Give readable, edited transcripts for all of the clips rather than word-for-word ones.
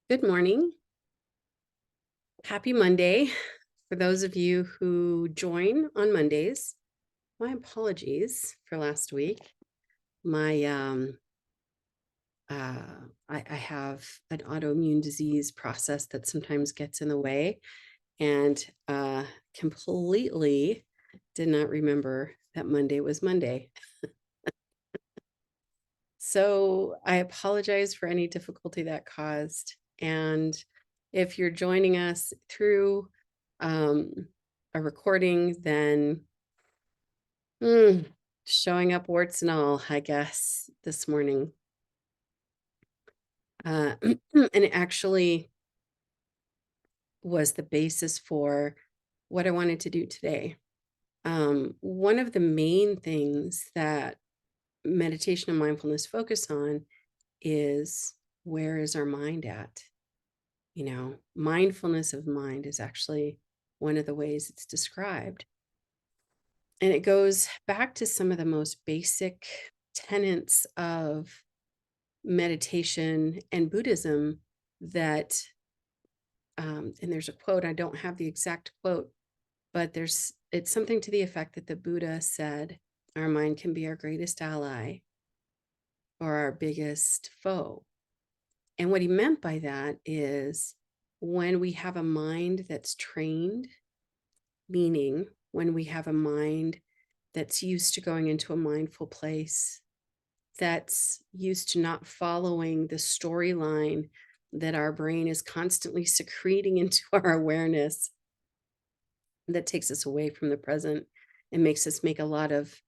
Good morning. Happy Monday. For those of you who join on Mondays, my apologies for last week. My I have an autoimmune disease process that sometimes gets in the way, and completely did not remember that Monday was Monday. So I apologize for any difficulty that caused. And if you're joining us through um, a recording, then showing up warts and all, I guess, this morning. And it actually was the basis for what I wanted to do today. One of the main things that meditation and mindfulness focus on is, where is our mind at? Mindfulness of mind is actually one of the ways it's described. And it goes back to some of the most basic tenets of meditation and Buddhism that, and there's a quote, I don't have the exact quote, but it's something to the effect that the Buddha said, our mind can be our greatest ally or our biggest foe. And what he meant by that is, when we have a mind that's trained, meaning when we have a mind that's used to going into a mindful place, that's used to not following the storyline that our brain is constantly secreting into our awareness, that takes us away from the present and makes us make a lot of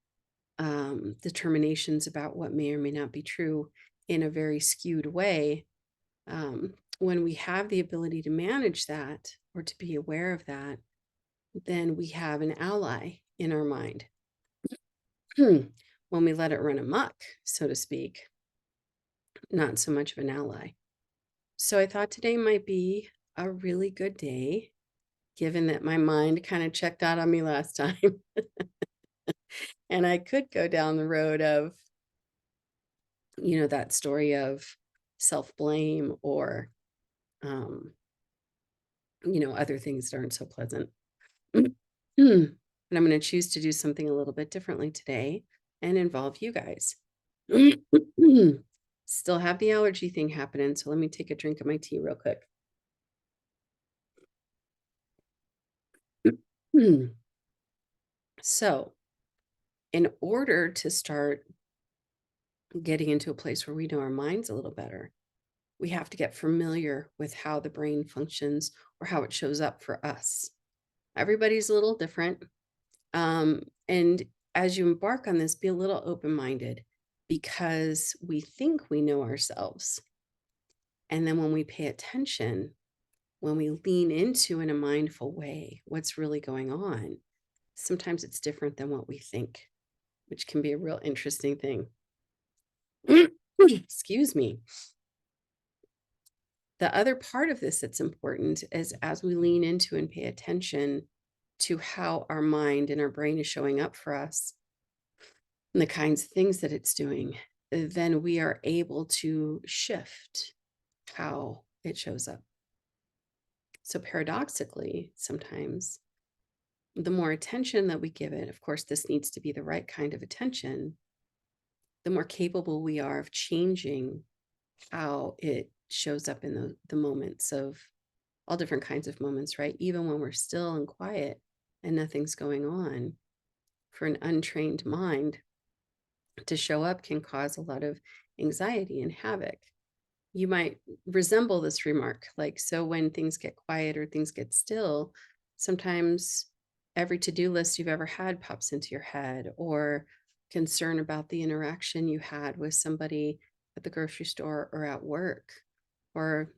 determinations about what may or may not be true in a very skewed way. When we have the ability to manage that, or to be aware of that, then we have an ally in our mind. When we let it run amok, so to speak, not so much of an ally. So I thought today might be a really good day, given that my mind kind of checked out on me last time. And I could go down the road of, that story of self-blame, or, other things that aren't so pleasant. But I'm going to choose to do something a little bit differently today and involve you guys. Still have the allergy thing happening, so let me take a drink of my tea real quick. So, in order to start getting into a place where we know our minds a little better, we have to get familiar with how the brain functions, or how it shows up for us. Everybody's a little different. And as you embark on this, be a little open-minded, because we think we know ourselves. And then when we pay attention, when we lean into, in a mindful way, what's really going on, sometimes it's different than what we think, which can be a real interesting thing. Excuse me. The other part of this that's important is, as we lean into and pay attention to how our mind and our brain is showing up for us, and the kinds of things that it's doing, then we are able to shift how it shows up. So paradoxically, sometimes the more attention that we give it, of course, this needs to be the right kind of attention, the more capable we are of changing how it shows up in the moments of all different kinds of moments, right? Even when we're still and quiet and nothing's going on, for an untrained mind to show up can cause a lot of anxiety and havoc. You might resemble this remark, like, so when things get quiet or things get still, sometimes every to-do list you've ever had pops into your head, or concern about the interaction you had with somebody at the grocery store or at work, or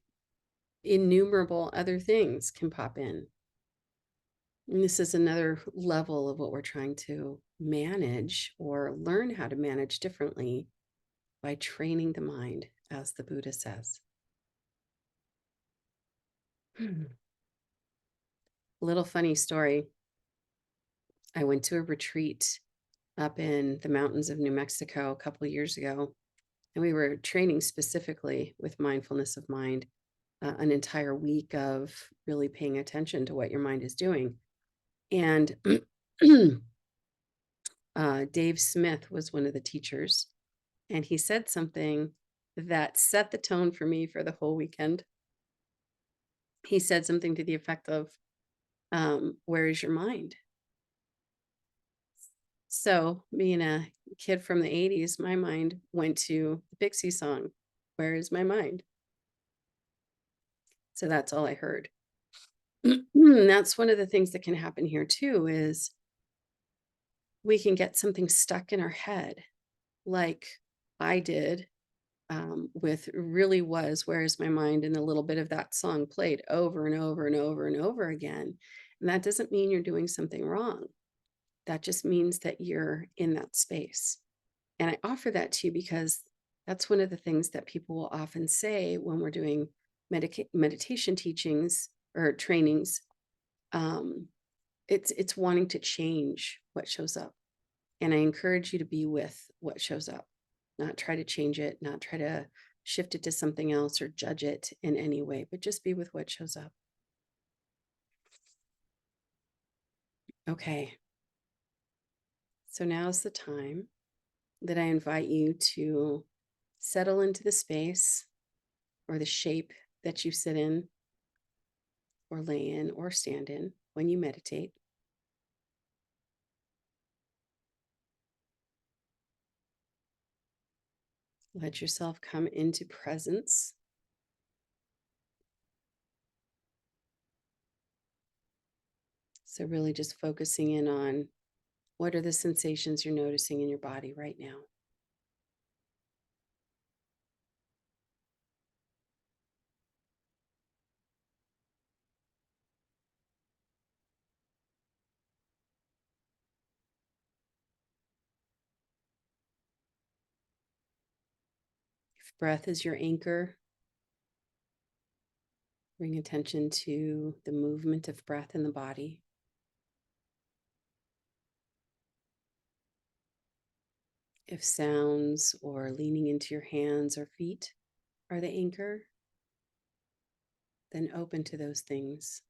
innumerable other things can pop in. And this is another level of what we're trying to manage, or learn how to manage differently, by training the mind, as the Buddha says. Little funny story. I went to a retreat up in the mountains of New Mexico a couple of years ago, and we were training specifically with mindfulness of mind. an entire week of really paying attention to what your mind is doing. And Dave Smith was one of the teachers, and he said something that set the tone for me for the whole weekend. He said something to the effect of, where is your mind? So, being a kid from the 80s, my mind went to the Pixie song, Where is My Mind? So that's all I heard. That's one of the things that can happen here too, is we can get something stuck in our head, like I did, with really was Where is My Mind? And a little bit of that song played over and over and over and over again. And that doesn't mean you're doing something wrong. That just means that you're in that space. And I offer that to you because that's one of the things that people will often say when we're doing meditation teachings or trainings. Um, it's wanting to change what shows up. And I encourage you to be with what shows up, not try to change it, not try to shift it to something else or judge it in any way, but just be with what shows up. Okay. So now's the time that I invite you to settle into the space or the shape that you sit in or lay in or stand in when you meditate. Let yourself come into presence. So, really just focusing in on what are the sensations you're noticing in your body right now. If breath is your anchor, bring attention to the movement of breath in the body. If sounds or leaning into your hands or feet are the anchor, then open to those things.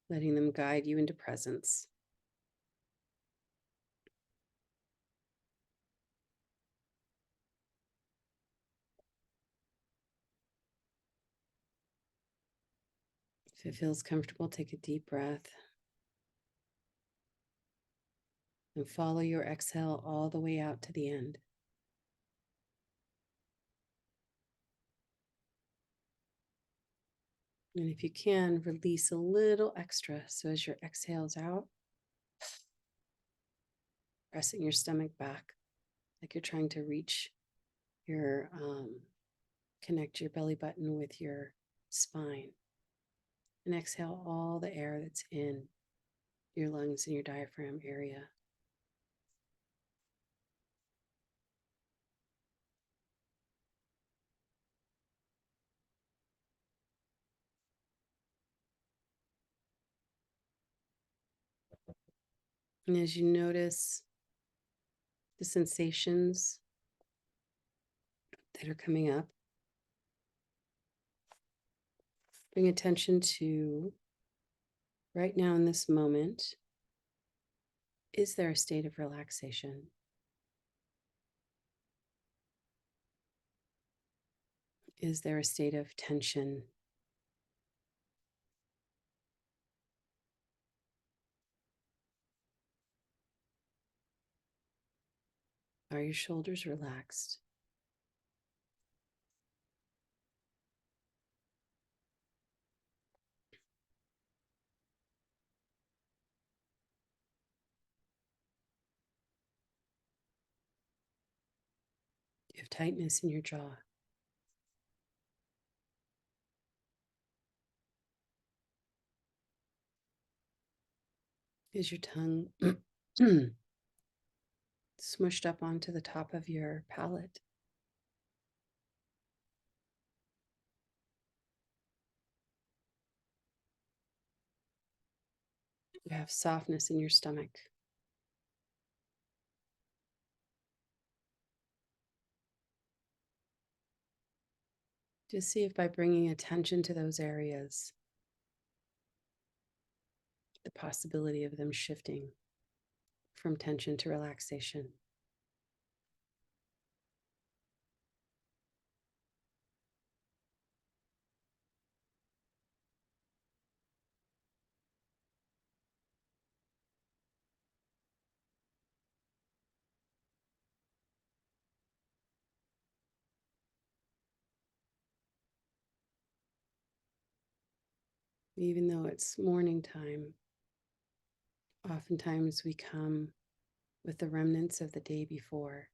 Letting them guide you into presence. If it feels comfortable, take a deep breath and follow your exhale all the way out to the end. And if you can, release a little extra. So as your exhales out, pressing your stomach back, like you're trying to reach your, connect your belly button with your spine. And exhale all the air that's in your lungs and your diaphragm area. And as you notice the sensations that are coming up, bring attention to right now in this moment. Is there a state of relaxation? Is there a state of tension? Are your shoulders relaxed? Do you have tightness in your jaw? Is your tongue smushed up onto the top of your palate? You have softness in your stomach. Just see if by bringing attention to those areas, the possibility of them shifting from tension to relaxation. Even though it's morning time, oftentimes we come with the remnants of the day before.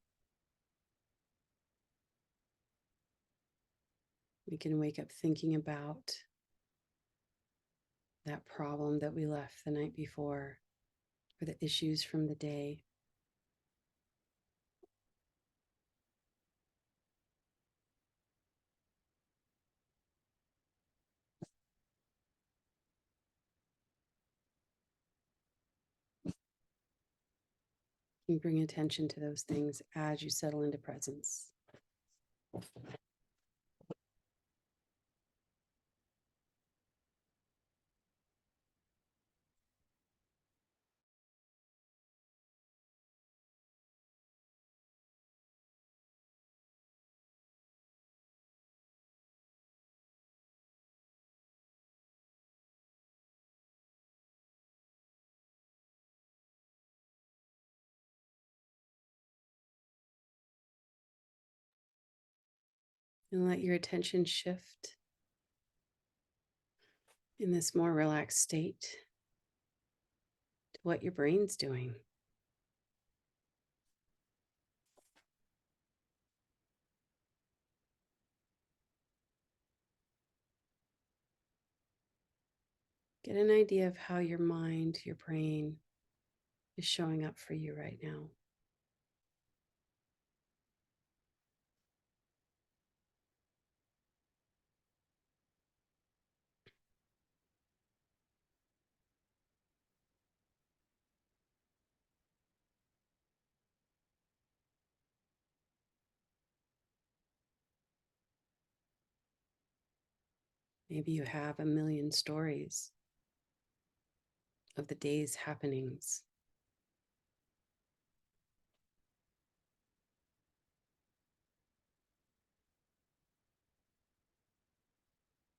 We can wake up thinking about that problem that we left the night before, or the issues from the day. You bring attention to those things as you settle into presence. And let your attention shift in this more relaxed state to what your brain's doing. Get an idea of how your mind, your brain is showing up for you right now. Maybe you have a million stories of the day's happenings.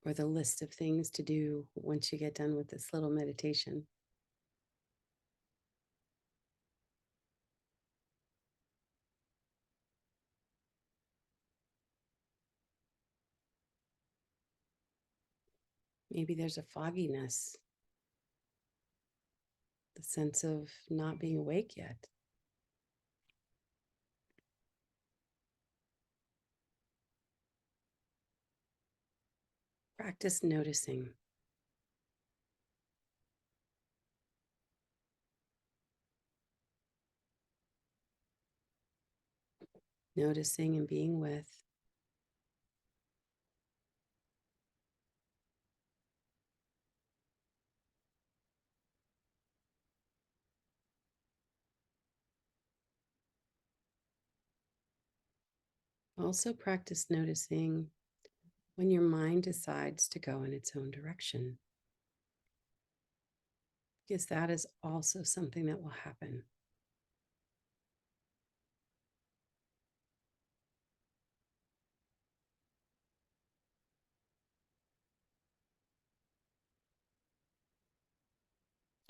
Or the list of things to do once you get done with this little meditation. Maybe there's a fogginess, the sense of not being awake yet. Practice noticing. Noticing and being with. Also practice noticing when your mind decides to go in its own direction, because that is also something that will happen.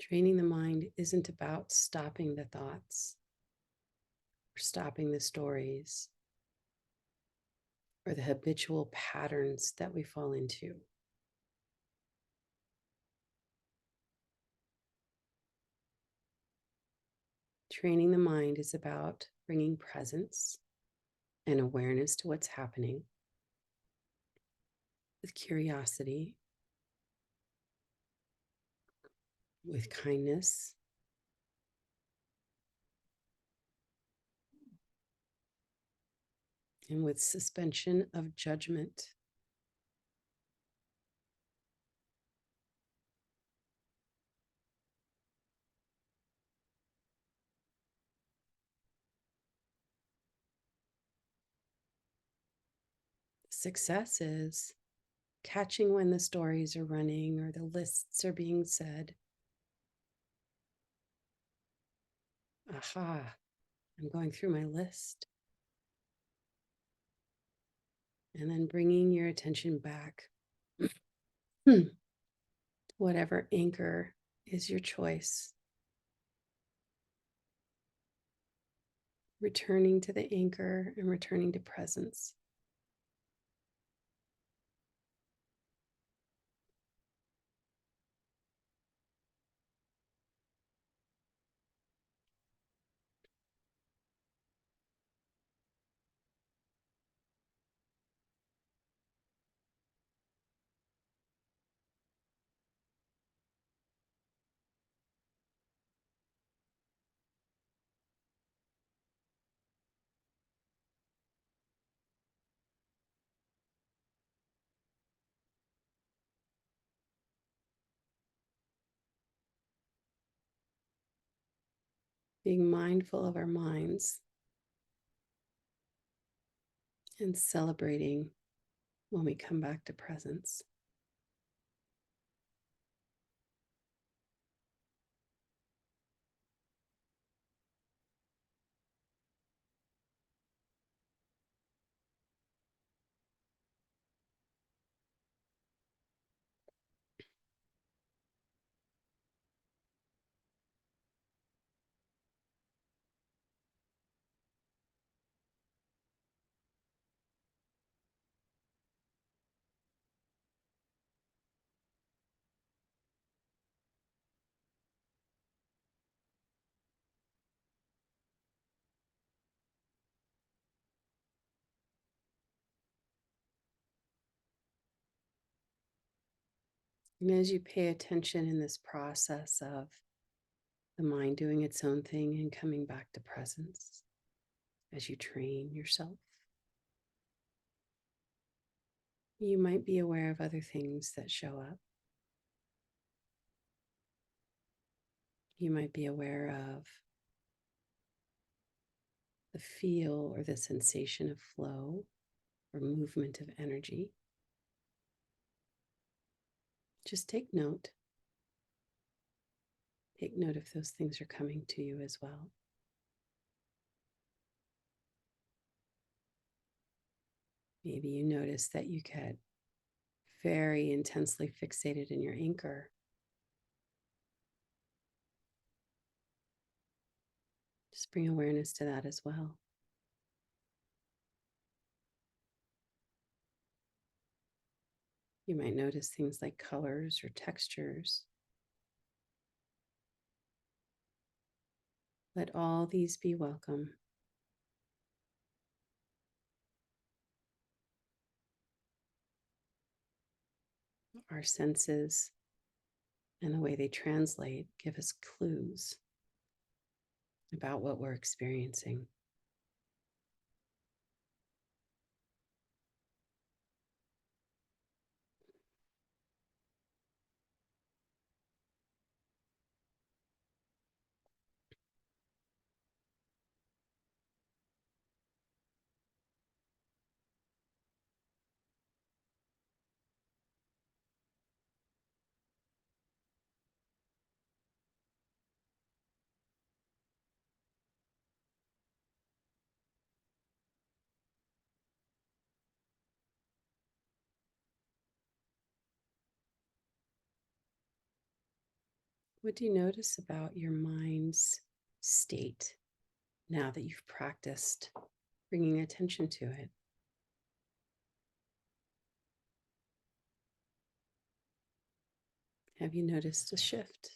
Training the mind isn't about stopping the thoughts or stopping the stories or the habitual patterns that we fall into. Training the mind is about bringing presence and awareness to what's happening with curiosity, with kindness, and with suspension of judgment. Success is catching when the stories are running or the lists are being said. Aha, I'm going through my list. And then bringing your attention back. Whatever anchor is your choice. Returning to the anchor and returning to presence. Being mindful of our minds and celebrating when we come back to presence. And as you pay attention in this process of the mind doing its own thing and coming back to presence, as you train yourself, you might be aware of other things that show up. You might be aware of the feel or the sensation of flow or movement of energy. Just take note. Take note if those things are coming to you as well. Maybe you notice that you get very intensely fixated in your anchor. Just bring awareness to that as well. You might notice things like colors or textures. Let all these be welcome. Our senses and the way they translate give us clues about what we're experiencing. What do you notice about your mind's state now that you've practiced bringing attention to it? Have you noticed a shift?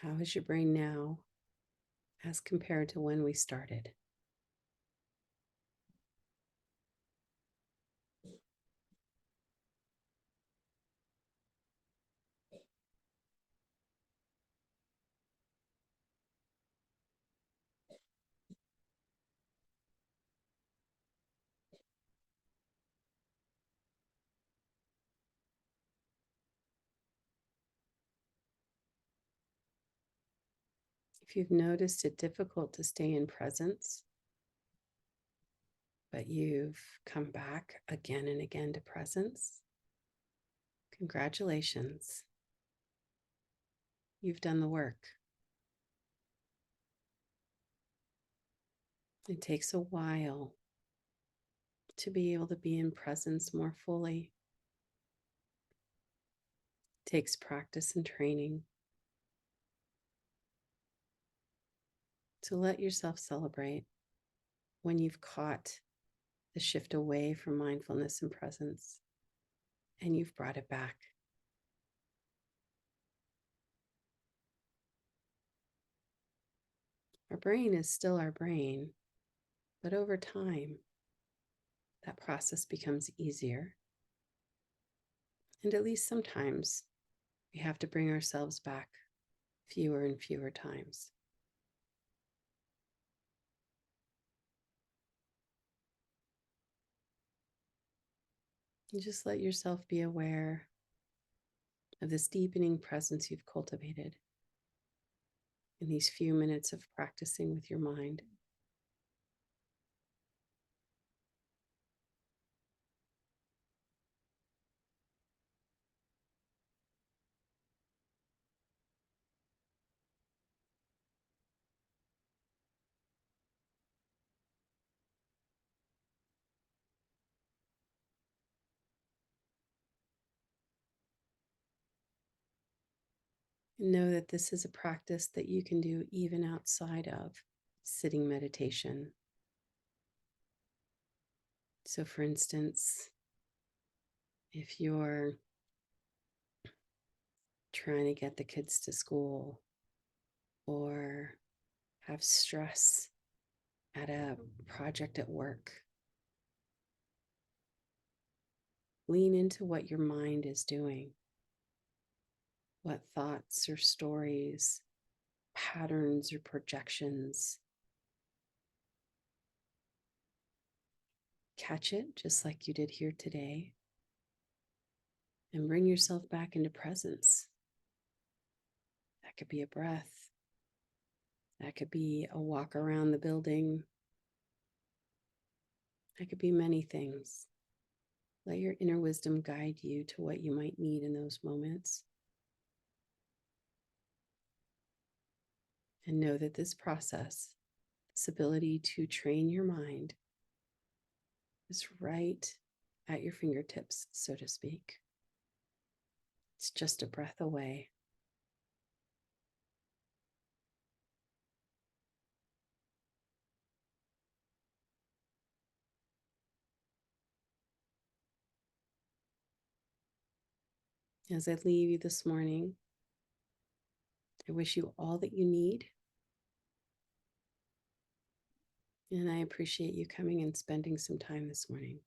How is your brain now as compared to when we started? If you've noticed it difficult to stay in presence, but you've come back again and again to presence, congratulations. You've done the work. It takes a while to be able to be in presence more fully. It takes practice and training. So let yourself celebrate when you've caught the shift away from mindfulness and presence and you've brought it back. Our brain is still our brain, but over time, that process becomes easier. And at least sometimes we have to bring ourselves back fewer and fewer times. And just let yourself be aware of this deepening presence you've cultivated in these few minutes of practicing with your mind. And know that this is a practice that you can do even outside of sitting meditation. So, for instance, if you're trying to get the kids to school or have stress at a project at work, lean into what your mind is doing, what thoughts or stories, patterns or projections. Catch it just like you did here today and bring yourself back into presence. That could be a breath. That could be a walk around the building. That could be many things. Let your inner wisdom guide you to what you might need in those moments. And know that this process, this ability to train your mind, is right at your fingertips, so to speak. It's just a breath away. As I leave you this morning, I wish you all that you need. And I appreciate you coming and spending some time this morning.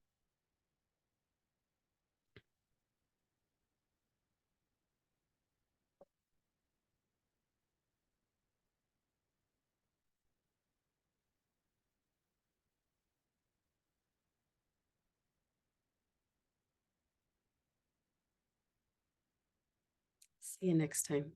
See you next time.